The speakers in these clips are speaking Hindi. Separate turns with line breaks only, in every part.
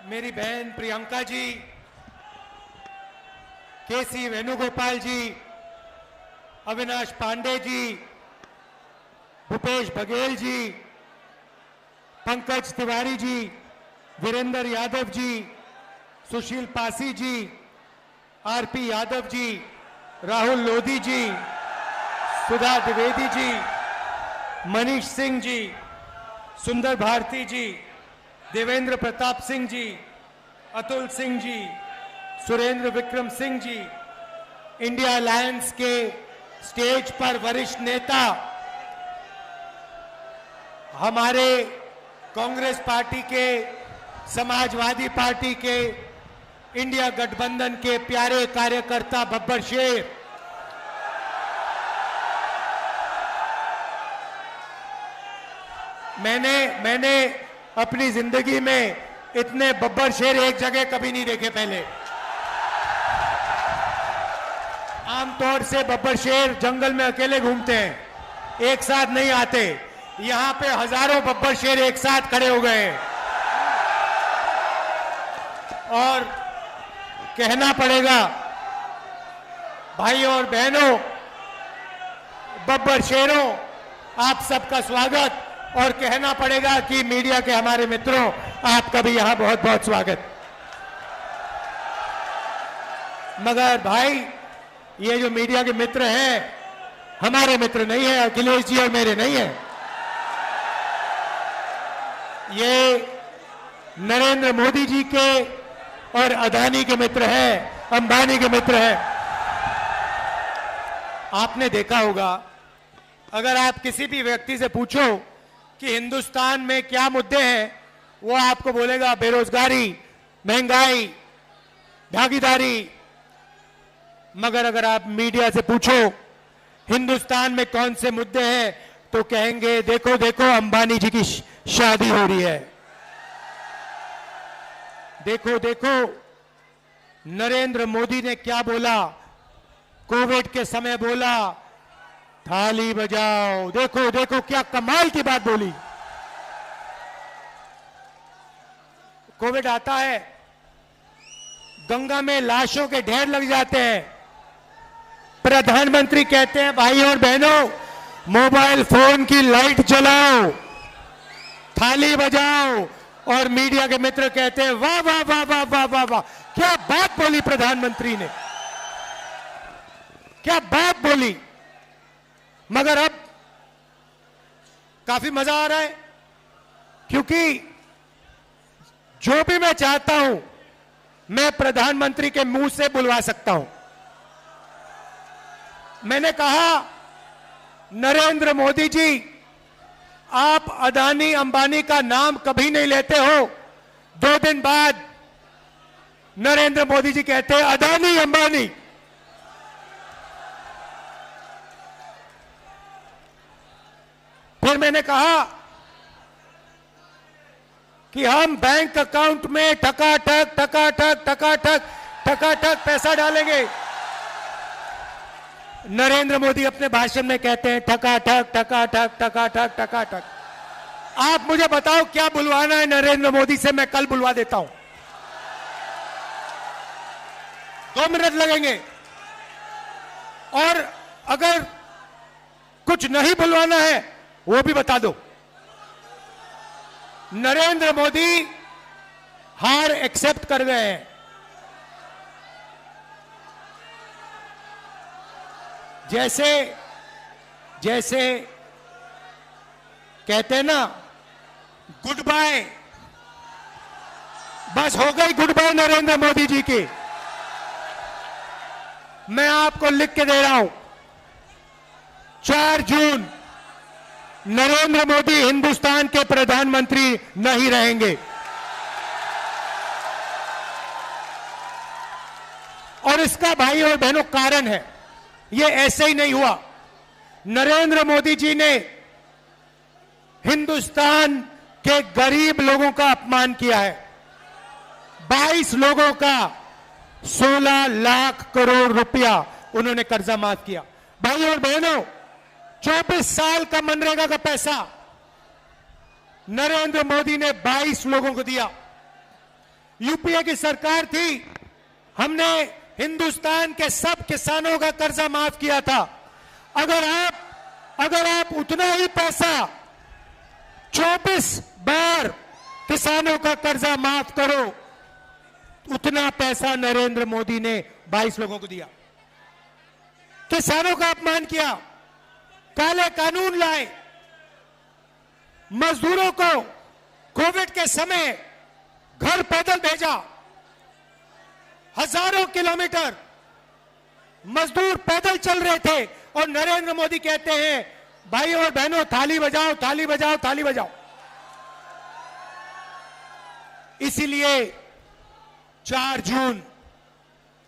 मेरी बहन प्रियंका जी, केसी वेणुगोपाल जी, अविनाश पांडे जी, भूपेश बघेल जी, पंकज तिवारी जी, वीरेंद्र यादव जी, सुशील पासी जी, आरपी यादव जी, राहुल लोधी जी, सुधा द्विवेदी जी, मनीष सिंह जी, सुंदर भारती जी, देवेंद्र प्रताप सिंह जी, अतुल सिंह जी, सुरेंद्र विक्रम सिंह जी, इंडिया अलायंस के स्टेज पर वरिष्ठ नेता, हमारे कांग्रेस पार्टी के, समाजवादी पार्टी के, इंडिया गठबंधन के प्यारे कार्यकर्ता बब्बर शेर, मैंने अपनी जिंदगी में इतने बब्बर शेर एक जगह कभी नहीं देखे पहले। आमतौर से बब्बर शेर जंगल में अकेले घूमते हैं, एक साथ नहीं आते। यहां पे हजारों बब्बर शेर एक साथ खड़े हो गए हैं और कहना पड़ेगा भाइयों और बहनों, बब्बर शेरों, आप सबका स्वागत। और कहना पड़ेगा कि मीडिया के हमारे मित्रों, आपका भी यहां बहुत बहुत स्वागत। मगर भाई, ये जो मीडिया के मित्र हैं, हमारे मित्र नहीं है, अखिलेश जी और मेरे नहीं है। ये नरेंद्र मोदी जी के और अदानी के मित्र हैं, अंबानी के मित्र हैं। आपने देखा होगा, अगर आप किसी भी व्यक्ति से पूछो कि हिंदुस्तान में क्या मुद्दे हैं, वो आपको बोलेगा बेरोजगारी, महंगाई, भागीदारी। मगर अगर आप मीडिया से पूछो हिंदुस्तान में कौन से मुद्दे हैं, तो कहेंगे देखो देखो अंबानी जी की शादी हो रही है, देखो देखो नरेंद्र मोदी ने क्या बोला, कोविड के समय बोला थाली बजाओ, देखो देखो क्या कमाल की बात बोली। कोविड आता है, गंगा में लाशों के ढेर लग जाते हैं, प्रधानमंत्री कहते हैं भाई और बहनों, मोबाइल फोन की लाइट जलाओ, थाली बजाओ, और मीडिया के मित्र कहते हैं वाह वाह वाह वाह वाह वाह वाह, क्या बात बोली प्रधानमंत्री ने, क्या बात बोली। मगर अब काफी मजा आ रहा है, क्योंकि जो भी मैं चाहता हूं मैं प्रधानमंत्री के मुंह से बुलवा सकता हूं। मैंने कहा नरेंद्र मोदी जी, आप अदानी अंबानी का नाम कभी नहीं लेते हो। 2 दिन बाद नरेंद्र मोदी जी कहते हैं अदानी अंबानी। फिर मैंने कहा कि हम बैंक अकाउंट में ठकाठक ठकाठक ठकाठक ठकाठक पैसा डालेंगे। नरेंद्र मोदी अपने भाषण में कहते हैं ठकाठक ठकाठक ठकाठक ठकाठक। आप मुझे बताओ क्या बुलवाना है नरेंद्र मोदी से, मैं कल बुलवा देता हूं। 2 मिनट लगेंगे। और अगर कुछ नहीं बुलवाना है वो भी बता दो। नरेंद्र मोदी हार एक्सेप्ट कर गए हैं। जैसे कहते हैं ना गुड बाय, बस हो गई गुड बाय नरेंद्र मोदी जी की। मैं आपको लिख के दे रहा हूं, 4 जून नरेंद्र मोदी हिंदुस्तान के प्रधानमंत्री नहीं रहेंगे। और इसका भाई और बहनों कारण है, ये ऐसे ही नहीं हुआ। नरेंद्र मोदी जी ने हिंदुस्तान के गरीब लोगों का अपमान किया है। 22 लोगों का 16 लाख करोड़ रुपया उन्होंने कर्जा माफ किया। भाई और बहनों, 24 साल का मनरेगा का पैसा नरेंद्र मोदी ने 22 लोगों को दिया। यूपीए की सरकार थी, हमने हिंदुस्तान के सब किसानों का कर्जा माफ किया था। अगर आप उतना ही पैसा 24 बार किसानों का कर्जा माफ करो, उतना पैसा नरेंद्र मोदी ने 22 लोगों को दिया। किसानों का अपमान किया, काले कानून लाए, मजदूरों को कोविड के समय घर पैदल भेजा, हजारों किलोमीटर मजदूर पैदल चल रहे थे, और नरेंद्र मोदी कहते हैं भाई और बहनों थाली बजाओ, थाली बजाओ, थाली बजाओ। इसीलिए 4 जून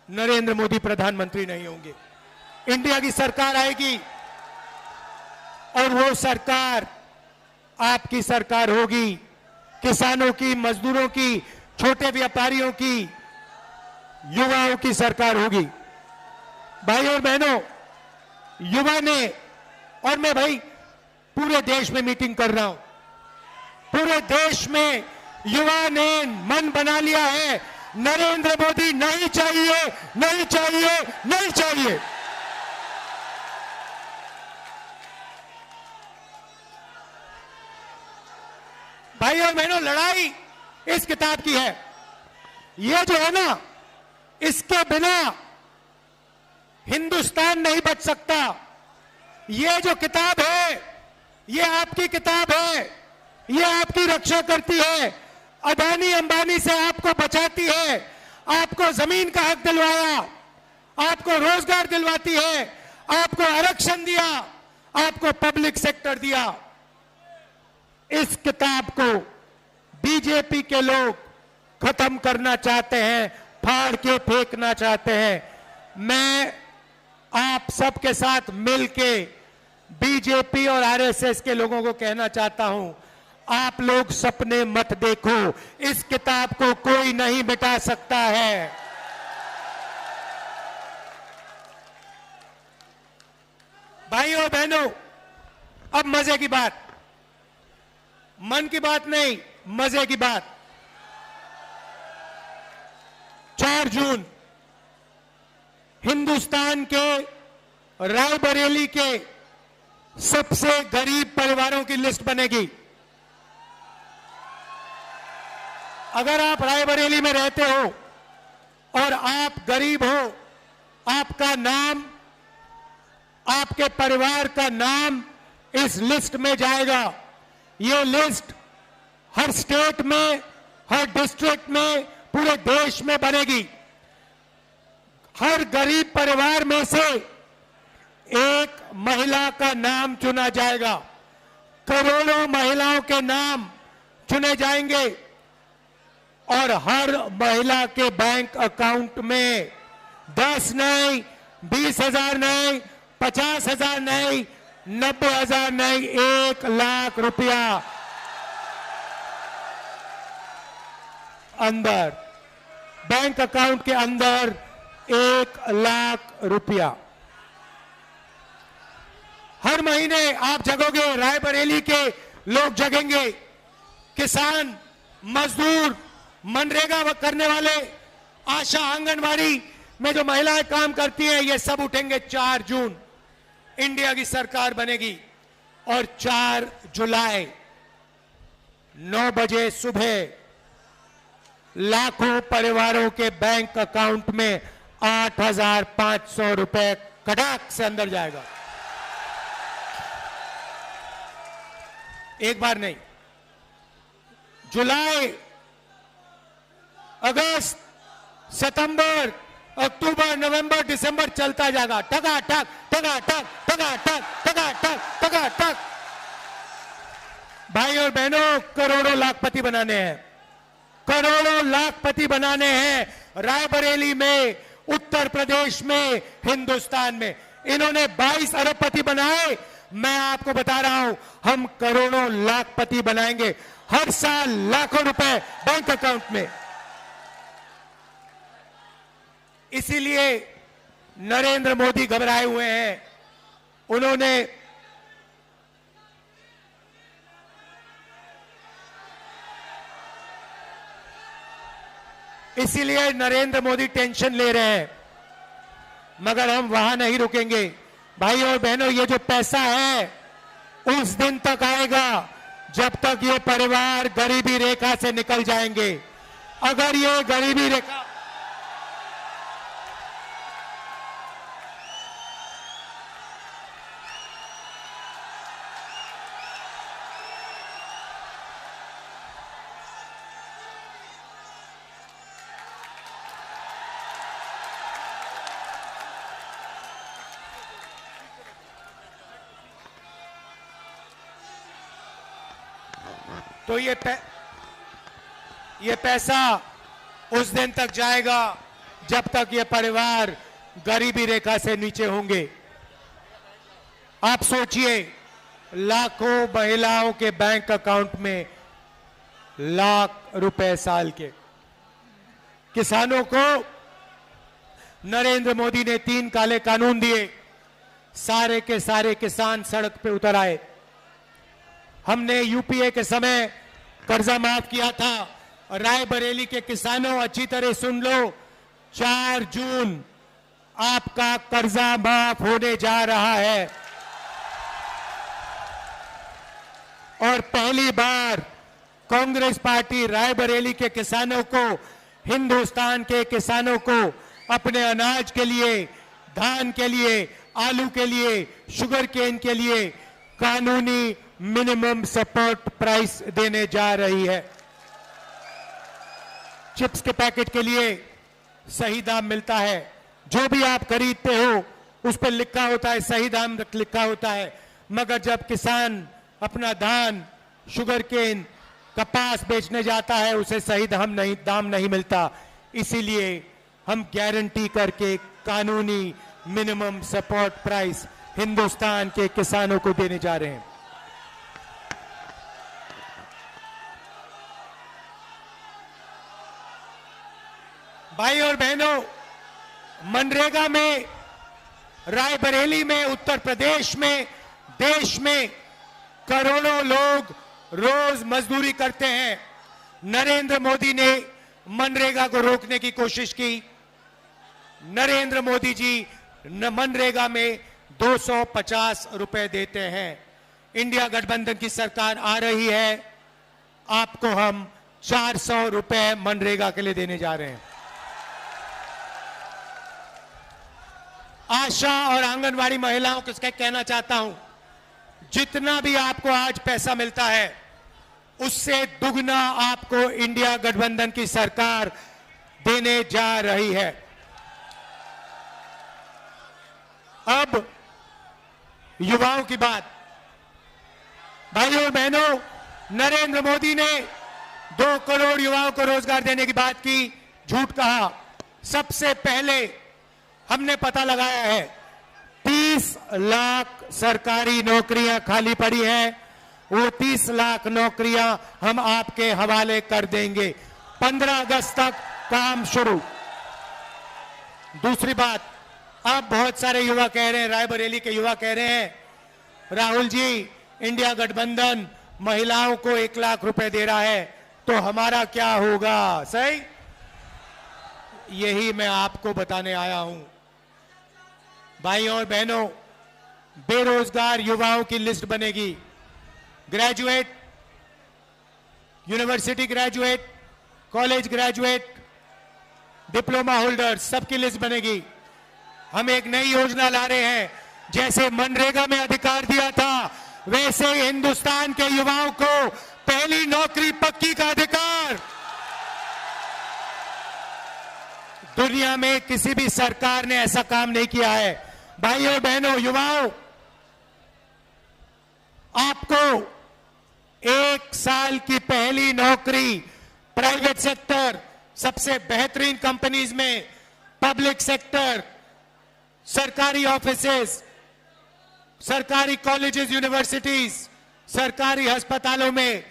नरेंद्र मोदी प्रधानमंत्री नहीं होंगे, इंडिया की सरकार आएगी, और वो सरकार आपकी सरकार होगी, किसानों की, मजदूरों की, छोटे व्यापारियों की, युवाओं की सरकार होगी। भाई और बहनों, युवा ने, और मैं भाई पूरे देश में मीटिंग कर रहा हूं, पूरे देश में युवा ने मन बना लिया है, नरेंद्र मोदी नहीं चाहिए, नहीं चाहिए, नहीं चाहिए। भाई और बहनों, लड़ाई इस किताब की है। ये जो है ना, इसके बिना हिंदुस्तान नहीं बच सकता। ये जो किताब है, ये आपकी किताब है, ये आपकी रक्षा करती है, अदानी अंबानी से आपको बचाती है, आपको जमीन का हक दिलवाया, आपको रोजगार दिलवाती है, आपको आरक्षण दिया, आपको पब्लिक सेक्टर दिया। इस किताब को बीजेपी के लोग खत्म करना चाहते हैं, फाड़ के फेंकना चाहते हैं। मैं आप सबके साथ मिलके बीजेपी और आरएसएस के लोगों को कहना चाहता हूं, आप लोग सपने मत देखो, इस किताब को कोई नहीं मिटा सकता है। भाइयों बहनों, अब मजे की बात, मन की बात नहीं, मजे की बात। 4 जून हिंदुस्तान के रायबरेली के सबसे गरीब परिवारों की लिस्ट बनेगी। अगर आप रायबरेली में रहते हो और आप गरीब हो, आपका नाम, आपके परिवार का नाम इस लिस्ट में जाएगा। ये लिस्ट हर स्टेट में, हर डिस्ट्रिक्ट में, पूरे देश में बनेगी। हर गरीब परिवार में से एक महिला का नाम चुना जाएगा। करोड़ों महिलाओं के नाम चुने जाएंगे और हर महिला के बैंक अकाउंट में 10 नहीं, 20,000 नहीं, 50,000 नहीं, 90,000 नहीं, 1 लाख रुपया अंदर, बैंक अकाउंट के अंदर 1 लाख रुपया। हर महीने आप जगोगे, रायबरेली के लोग जगेंगे, किसान, मजदूर, मनरेगा करने वाले, आशा, आंगनवाड़ी में जो महिलाएं काम करती हैं, ये सब उठेंगे। 4 जून इंडिया की सरकार बनेगी और 4 जुलाई 9 बजे सुबह लाखों परिवारों के बैंक अकाउंट में 8,500 रुपए कड़ाक से अंदर जाएगा। एक बार नहीं, जुलाई, अगस्त, सितंबर, अक्टूबर, नवंबर, दिसंबर चलता जाएगा। ठगा ठग, ठगा ठग, ठगा ठग, ठगा ठग, ठगा ठग। भाई और बहनों, करोड़ों लाखपति बनाने हैं, करोड़ों लाखपति बनाने हैं। रायबरेली में, उत्तर प्रदेश में, हिंदुस्तान में इन्होंने 22 अरबपति बनाए। मैं आपको बता रहा हूं, हम करोड़ों लाखपति बनाएंगे, हर साल लाखों रुपए बैंक अकाउंट में। इसीलिए नरेंद्र मोदी घबराए हुए हैं। उन्होंने इसीलिए नरेंद्र मोदी टेंशन ले रहे हैं, मगर हम वहां नहीं रुकेंगे। भाइयों और बहनों, ये जो पैसा है उस दिन तक आएगा जब तक ये परिवार गरीबी रेखा से निकल जाएंगे। अगर ये गरीबी रेखा तो ये पैसा उस दिन तक जाएगा जब तक ये परिवार गरीबी रेखा से नीचे होंगे। आप सोचिए, लाखों महिलाओं के बैंक अकाउंट में लाख रुपए साल के। किसानों को नरेंद्र मोदी ने 3 काले कानून दिए, सारे के सारे किसान सड़क पे उतर आए। हमने यूपीए के समय कर्जा माफ किया था। रायबरेली के किसानों, अच्छी तरह सुन लो, 4 जून आपका कर्जा माफ होने जा रहा है और पहली बार कांग्रेस पार्टी रायबरेली के किसानों को, हिंदुस्तान के किसानों को अपने अनाज के लिए, धान के लिए, आलू के लिए, शुगर केन के लिए कानूनी मिनिमम सपोर्ट प्राइस देने जा रही है। चिप्स के पैकेट के लिए सही दाम मिलता है। जो भी आप खरीदते हो उस पर लिखा होता है, सही दाम लिखा होता है, मगर जब किसान अपना धान, शुगर केन, कपास बेचने जाता है उसे सही दाम नहीं मिलता। इसीलिए हम गारंटी करके कानूनी मिनिमम सपोर्ट प्राइस हिंदुस्तान के किसानों को देने जा रहे हैं। भाई और बहनों, मनरेगा में, रायबरेली में, उत्तर प्रदेश में, देश में करोड़ों लोग रोज मजदूरी करते हैं। नरेंद्र मोदी ने मनरेगा को रोकने की कोशिश की। नरेंद्र मोदी जी मनरेगा में 250 रुपए देते हैं। इंडिया गठबंधन की सरकार आ रही है, आपको हम 400 रुपए मनरेगा के लिए देने जा रहे हैं। आशा और आंगनवाड़ी महिलाओं को कहना चाहता हूं, जितना भी आपको आज पैसा मिलता है उससे दुगना आपको इंडिया गठबंधन की सरकार देने जा रही है। अब युवाओं की बात। भाइयों और बहनों, नरेंद्र मोदी ने 2 करोड़ युवाओं को रोजगार देने की बात की, झूठ कहा। सबसे पहले हमने पता लगाया है 30 लाख सरकारी नौकरियां खाली पड़ी हैं, वो 30 लाख नौकरियां हम आपके हवाले कर देंगे। 15 अगस्त तक काम शुरू। दूसरी बात, अब बहुत सारे युवा कह रहे हैं, रायबरेली के युवा कह रहे हैं, राहुल जी इंडिया गठबंधन महिलाओं को 1 लाख रुपए दे रहा है तो हमारा क्या होगा? सही, यही मैं आपको बताने आया हूं। भाइयों और बहनों, बेरोजगार युवाओं की लिस्ट बनेगी। Graduate, university graduate, college graduate, diploma holder, सबकी लिस्ट बनेगी। हम एक नई योजना ला रहे हैं, जैसे मनरेगा में अधिकार दिया था वैसे हिंदुस्तान के युवाओं को पहली नौकरी पक्की का अधिकार। दुनिया में किसी भी सरकार ने ऐसा काम नहीं किया है। भाइयों बहनों, युवाओं, आपको 1 साल की पहली नौकरी प्राइवेट सेक्टर, सबसे बेहतरीन कंपनीज में, पब्लिक सेक्टर, सरकारी ऑफिसेस, सरकारी कॉलेजेस, यूनिवर्सिटीज, सरकारी अस्पतालों में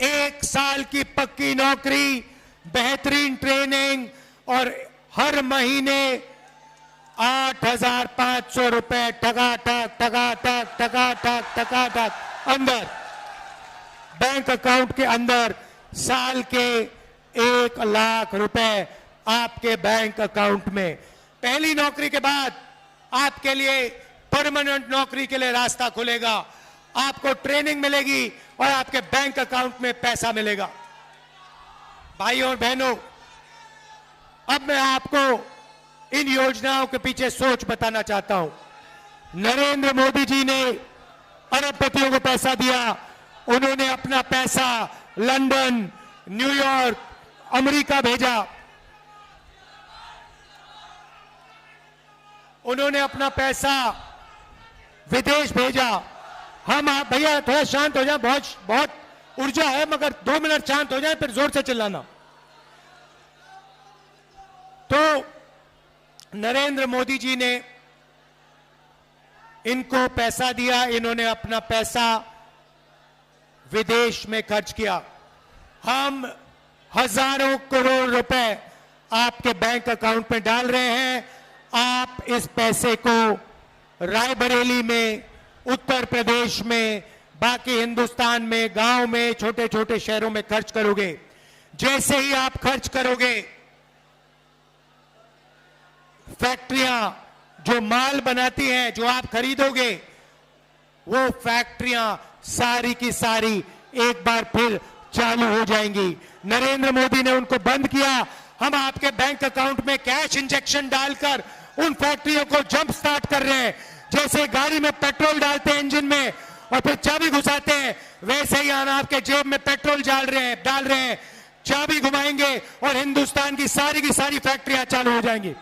1 साल की पक्की नौकरी, बेहतरीन ट्रेनिंग और हर महीने 8,500 रुपए टकाटक अंदर बैंक अकाउंट के अंदर, साल के 1 लाख रुपए आपके बैंक अकाउंट में। पहली नौकरी के बाद आपके लिए परमानेंट नौकरी के लिए रास्ता खुलेगा, आपको ट्रेनिंग मिलेगी और आपके बैंक अकाउंट में पैसा मिलेगा। भाइयों और बहनों, अब मैं आपको इन योजनाओं के पीछे सोच बताना चाहता हूं। नरेंद्र मोदी जी ने अरबपतियों को पैसा दिया, उन्होंने अपना पैसा लंदन, न्यूयॉर्क, अमेरिका भेजा, उन्होंने अपना पैसा विदेश भेजा। हम आप भैया थोड़ा शांत हो जाए, बहुत ऊर्जा है, मगर 2 मिनट शांत हो जाए फिर जोर से चिल्लाना। तो नरेंद्र मोदी जी ने इनको पैसा दिया, इन्होंने अपना पैसा विदेश में खर्च किया। हम हजारों करोड़ रुपए आपके बैंक अकाउंट में डाल रहे हैं। आप इस पैसे को रायबरेली में, उत्तर प्रदेश में, बाकी हिंदुस्तान में, गांव में, छोटे छोटे शहरों में खर्च करोगे। जैसे ही आप खर्च करोगे, फैक्ट्रियां जो माल बनाती हैं, जो आप खरीदोगे, वो फैक्ट्रियां सारी की सारी एक बार फिर चालू हो जाएंगी। नरेंद्र मोदी ने उनको बंद किया, हम आपके बैंक अकाउंट में कैश इंजेक्शन डालकर उन फैक्ट्रियों को जंप स्टार्ट कर रहे हैं। जैसे गाड़ी में पेट्रोल डालते हैं इंजन में और फिर चाबी घुसाते हैं, वैसे ही हम आपके जेब में पेट्रोल डाल रहे हैं, चाबी घुमाएंगे और हिंदुस्तान की सारी फैक्ट्रियां चालू हो जाएंगी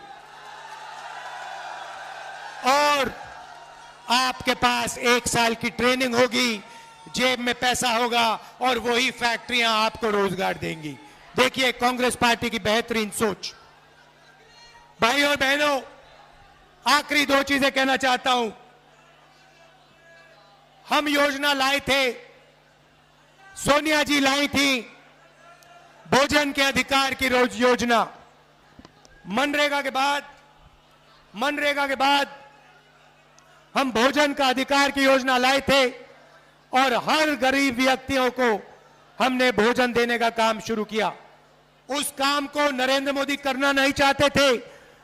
और आपके पास 1 साल की ट्रेनिंग होगी, जेब में पैसा होगा और वही फैक्ट्रियां आपको रोजगार देंगी। देखिए कांग्रेस पार्टी की बेहतरीन सोच। भाइयों और बहनों, आखिरी 2 चीजें कहना चाहता हूं। हम योजना लाए थे, सोनिया जी लाई थी, भोजन के अधिकार की रोज योजना। मनरेगा के बाद हम भोजन का अधिकार की योजना लाए थे और हर गरीब व्यक्तियों को हमने भोजन देने का काम शुरू किया। उस काम को नरेंद्र मोदी करना नहीं चाहते थे,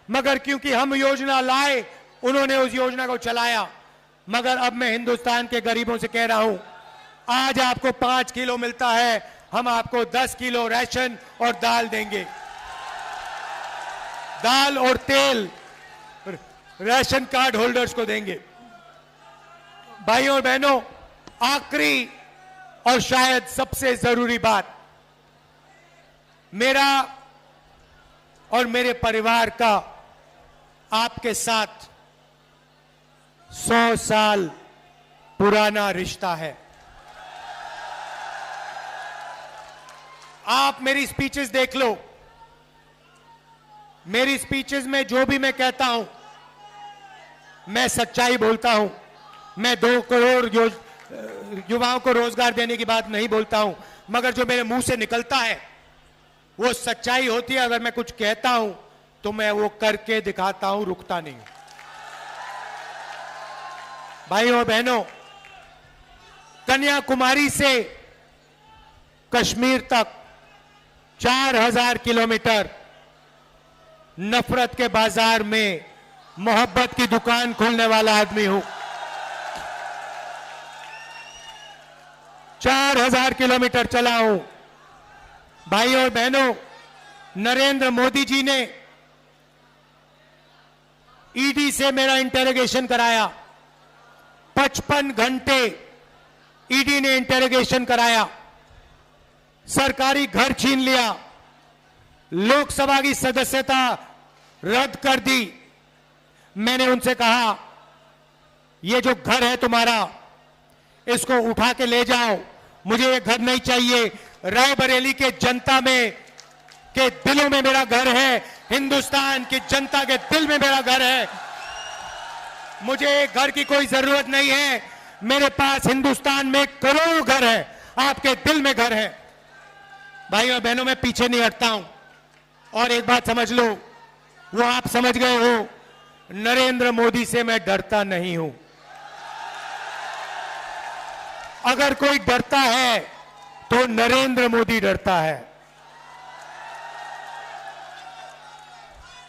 मगर क्योंकि हम योजना लाए, उन्होंने उस योजना को चलाया। मगर अब मैं हिंदुस्तान के गरीबों से कह रहा हूं, आज आपको 5 किलो मिलता है, हम आपको 10 किलो राशन और दाल देंगे। दाल और तेल राशन कार्ड होल्डर्स को देंगे। भाइयों और बहनों, आखिरी और शायद सबसे जरूरी बात, मेरा और मेरे परिवार का आपके साथ 100 साल पुराना रिश्ता है। आप मेरी स्पीचेस देख लो, मेरी स्पीचेस में जो भी मैं कहता हूं, मैं सच्चाई बोलता हूं। मैं 2 करोड़ युवाओं को रोजगार देने की बात नहीं बोलता हूं, मगर जो मेरे मुंह से निकलता है वो सच्चाई होती है। अगर मैं कुछ कहता हूं तो मैं वो करके दिखाता हूं, रुकता नहीं। भाइयों और बहनों, कन्याकुमारी से कश्मीर तक 4000 किलोमीटर नफरत के बाजार में मोहब्बत की दुकान खोलने वाला आदमी हूं। 4000 किलोमीटर चला हूं। भाइयों और बहनों, नरेंद्र मोदी जी ने ईडी से मेरा इंटेरोगेशन कराया। 55 घंटे ईडी ने इंटेरोगेशन कराया, सरकारी घर छीन लिया, लोकसभा की सदस्यता रद्द कर दी। मैंने उनसे कहा, ये जो घर है तुम्हारा, इसको उठा के ले जाओ, मुझे ये घर नहीं चाहिए। रायबरेली के जनता में के दिलों में मेरा घर है, हिंदुस्तान की जनता के दिल में मेरा घर है। मुझे एक घर की कोई जरूरत नहीं है। मेरे पास हिंदुस्तान में करोड़ों घर है, आपके दिल में घर है। भाइयों और बहनों, मैं पीछे नहीं हटता हूं। और एक बात समझ लो, वो आप समझ गए हो, नरेंद्र मोदी से मैं डरता नहीं हूं। अगर कोई डरता है तो नरेंद्र मोदी डरता है।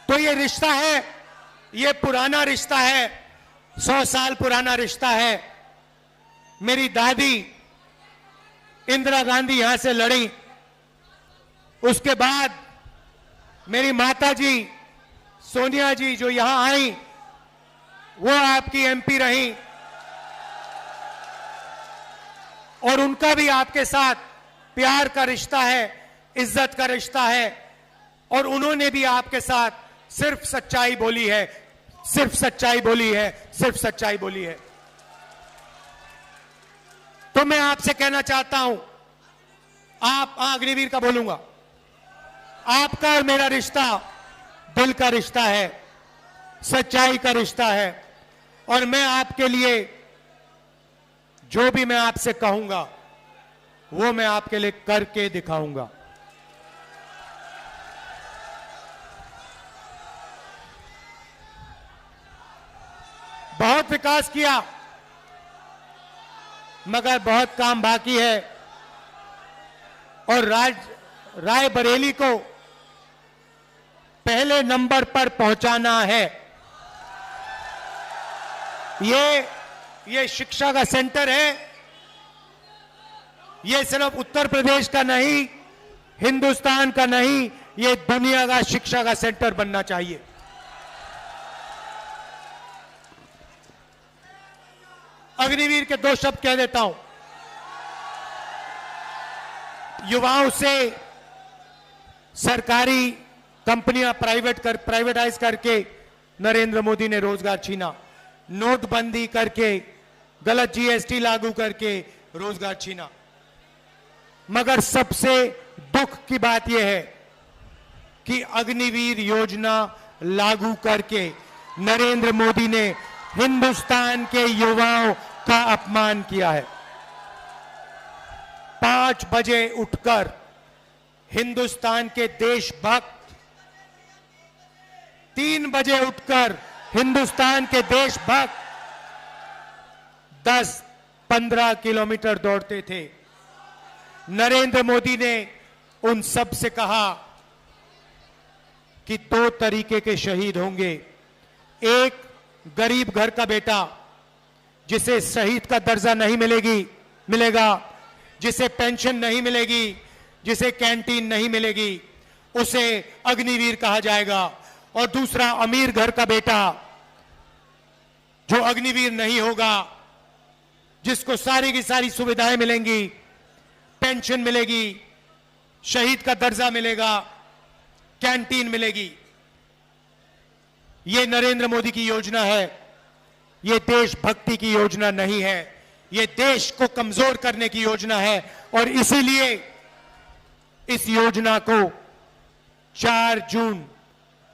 तो ये रिश्ता है, ये पुराना रिश्ता है, 100 साल पुराना रिश्ता है। मेरी दादी इंदिरा गांधी यहां से लड़ी, उसके बाद मेरी माता जी सोनिया जी जो यहां आई, वो आपकी एमपी रही और उनका भी आपके साथ प्यार का रिश्ता है, इज्जत का रिश्ता है और उन्होंने भी आपके साथ सिर्फ सच्चाई बोली है, सिर्फ सच्चाई बोली है, सिर्फ सच्चाई बोली है। तो मैं आपसे कहना चाहता हूं, आप अग्निवीर का बोलूंगा, आपका और मेरा रिश्ता दिल का रिश्ता है, सच्चाई का रिश्ता है और मैं आपके लिए जो भी मैं आपसे कहूंगा वो मैं आपके लिए करके दिखाऊंगा। बहुत विकास किया मगर बहुत काम बाकी है और रायबरेली को पहले नंबर पर पहुंचाना है। ये शिक्षा का सेंटर है, ये सिर्फ उत्तर प्रदेश का नहीं, हिंदुस्तान का नहीं, ये दुनिया का शिक्षा का सेंटर बनना चाहिए। अग्निवीर के 2 शब्द कह देता हूं। युवाओं से सरकारी कंपनियां प्राइवेटाइज करके नरेंद्र मोदी ने रोजगार छीना, नोटबंदी करके, गलत जीएसटी लागू करके रोजगार छीना। मगर सबसे दुख की बात यह है कि अग्निवीर योजना लागू करके नरेंद्र मोदी ने हिंदुस्तान के युवाओं का अपमान किया है। 5 बजे उठकर हिंदुस्तान के देशभक्त, 3 बजे उठकर हिंदुस्तान के देशभक्त 10-15 किलोमीटर दौड़ते थे। नरेंद्र मोदी ने उन सब से कहा कि 2 तरीके के शहीद होंगे, एक गरीब घर का बेटा जिसे शहीद का दर्जा नहीं मिलेगा, जिसे पेंशन नहीं मिलेगी, जिसे कैंटीन नहीं मिलेगी, उसे अग्निवीर कहा जाएगा। और दूसरा अमीर घर का बेटा जो अग्निवीर नहीं होगा, जिसको सारी की सारी सुविधाएं मिलेंगी, पेंशन मिलेगी, शहीद का दर्जा मिलेगा, कैंटीन मिलेगी। ये नरेंद्र मोदी की योजना है, ये देशभक्ति की योजना नहीं है, ये देश को कमजोर करने की योजना है। और इसीलिए इस योजना को 4 जून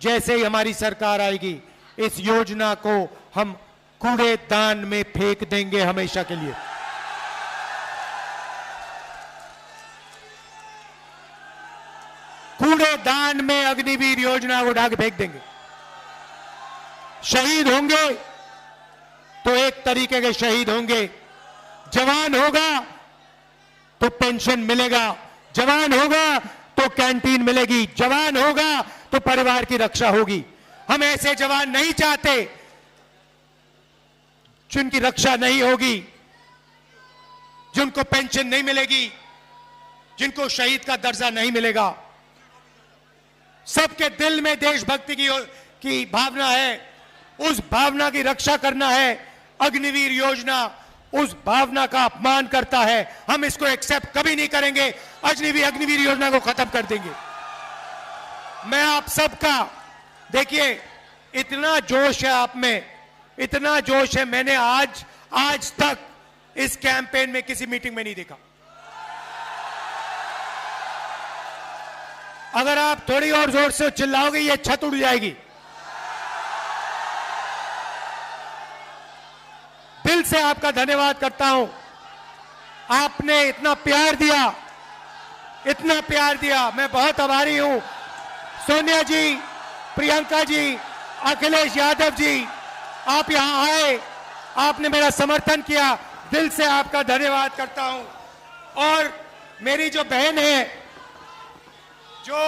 जैसे ही हमारी सरकार आएगी, इस योजना को हम कूड़ेदान में फेंक देंगे हमेशा के लिए। कूड़ेदान में अग्निवीर योजना को ढाक फेंक देंगे। शहीद होंगे तो एक तरीके के शहीद होंगे, जवान होगा तो पेंशन मिलेगा, जवान होगा तो कैंटीन मिलेगी, जवान होगा तो परिवार की रक्षा होगी। हम ऐसे जवान नहीं चाहते जिनकी रक्षा नहीं होगी, जिनको पेंशन नहीं मिलेगी, जिनको शहीद का दर्जा नहीं मिलेगा। सबके दिल में देशभक्ति की भावना है, उस भावना की रक्षा करना है। अग्निवीर योजना उस भावना का अपमान करता है, हम इसको एक्सेप्ट कभी नहीं करेंगे। अग्निवीर योजना को खत्म कर देंगे। मैं आप सबका, देखिए इतना जोश है आप में, इतना जोश है, मैंने आज तक इस कैंपेन में किसी मीटिंग में नहीं देखा। अगर आप थोड़ी और जोर से चिल्लाओगे ये छत उड़ जाएगी। दिल से आपका धन्यवाद करता हूं, आपने इतना प्यार दिया, इतना प्यार दिया, मैं बहुत आभारी हूं। सोनिया जी, प्रियंका जी, अखिलेश यादव जी, आप यहां आए, आपने मेरा समर्थन किया, दिल से आपका धन्यवाद करता हूं। और मेरी जो बहन है, जो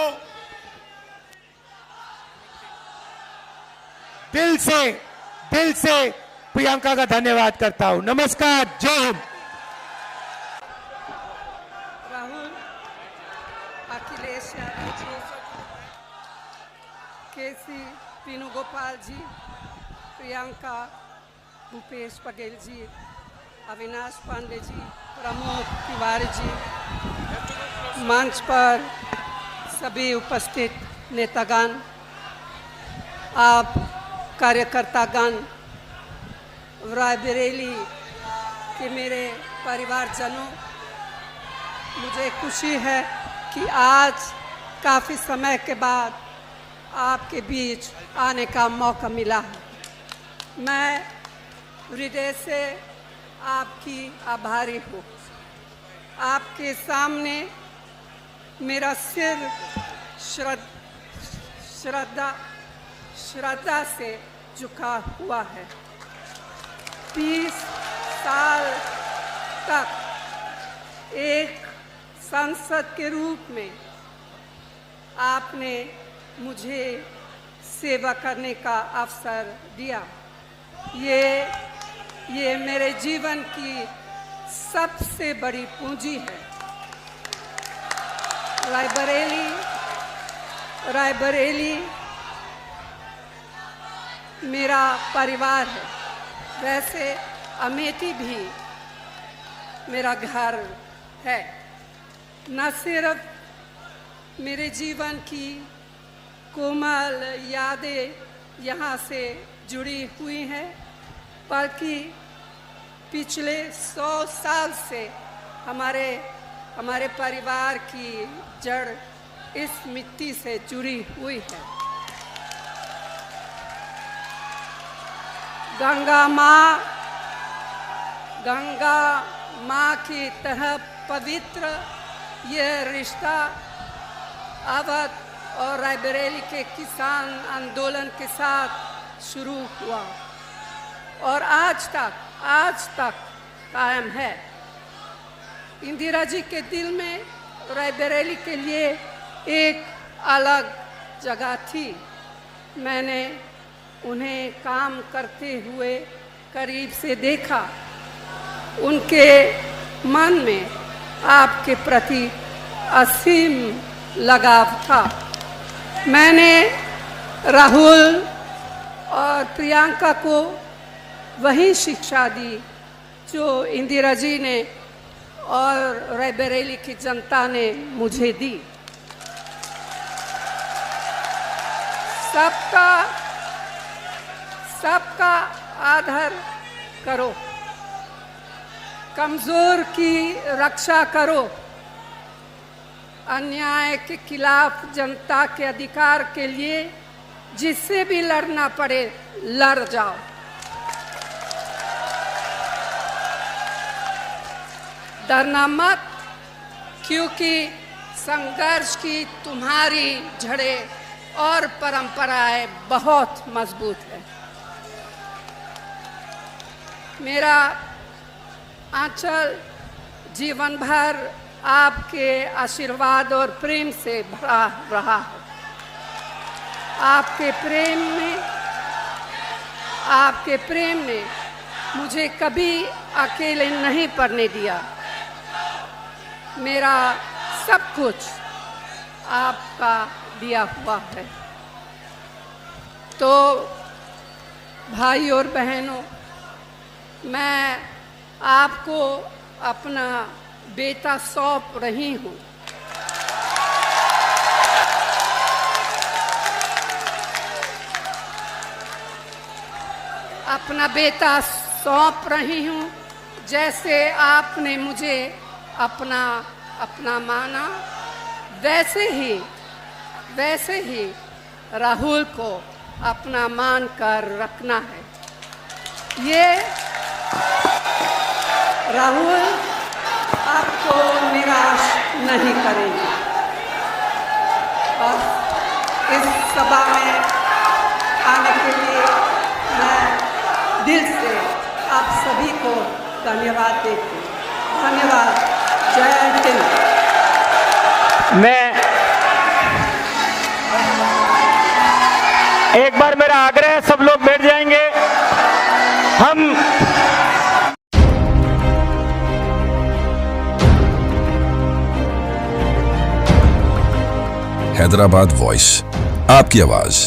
दिल से प्रियंका का धन्यवाद करता हूं। नमस्कार, जय हिंद।
राहुल, अखिलेश यादव जी, केसी वेणुगोपाल जी, प्रियंका, भूपेश बघेल जी, अविनाश पांडे जी, प्रमोद तिवारी जी, मंच पर सभी उपस्थित नेतागण, आप कार्यकर्तागण, रायबरेली के मेरे परिवारजनों, मुझे खुशी है कि आज काफ़ी समय के बाद आपके बीच आने का मौका मिला है। मैं हृदय से आपकी आभारी हूँ। आपके सामने मेरा सिर श्रद्धा से झुका हुआ है। 20 साल तक एक सांसद के रूप में आपने मुझे सेवा करने का अवसर दिया। ये मेरे जीवन की सबसे बड़ी पूंजी है। रायबरेली मेरा परिवार है, वैसे अमेठी भी मेरा घर है। न सिर्फ मेरे जीवन की कोमल यादें यहाँ से जुड़ी हुई हैं, बल्कि पिछले 100 साल से हमारे परिवार की जड़ इस मिट्टी से जुड़ी हुई है। गंगा माँ की तरह पवित्र यह रिश्ता अवध और रायबरेली के किसान आंदोलन के साथ शुरू हुआ और आज तक कायम है। इंदिरा जी के दिल में रायबरेली के लिए एक अलग जगह थी। मैंने उन्हें काम करते हुए करीब से देखा। उनके मन में आपके प्रति असीम लगाव था। मैंने राहुल और प्रियंका को वही शिक्षा दी जो इंदिरा जी ने और रायबरेली की जनता ने मुझे दी। सबका आदर करो, कमजोर की रक्षा करो, अन्याय के खिलाफ जनता के अधिकार के लिए जिससे भी लड़ना पड़े लड़ जाओ। डरना मत, क्योंकि संघर्ष की तुम्हारी जड़ें और परंपराएं बहुत मजबूत है। मेरा आंचल जीवन भर आपके आशीर्वाद और प्रेम से भरा रहा है। आपके प्रेम ने मुझे कभी अकेले नहीं पड़ने दिया। मेरा सब कुछ आपका दिया हुआ है। तो भाई और बहनों, मैं आपको अपना बेटा सौंप रही हूँ। अपना बेटा सौंप रही हूँ, जैसे आपने मुझे अपना माना, वैसे ही राहुल को अपना मान कर रखना है। ये राहुल आपको निराश नहीं करेंगे। बस इस सभा में आने के लिए मैं दिल से आप सभी को धन्यवाद देती हूँ। धन्यवाद। जय हिंद।
मैं
एक बार मेरा आग्रह है, सब लोग बैठ जाएंगे। हम
हैदराबाद वॉइस, आपकी आवाज।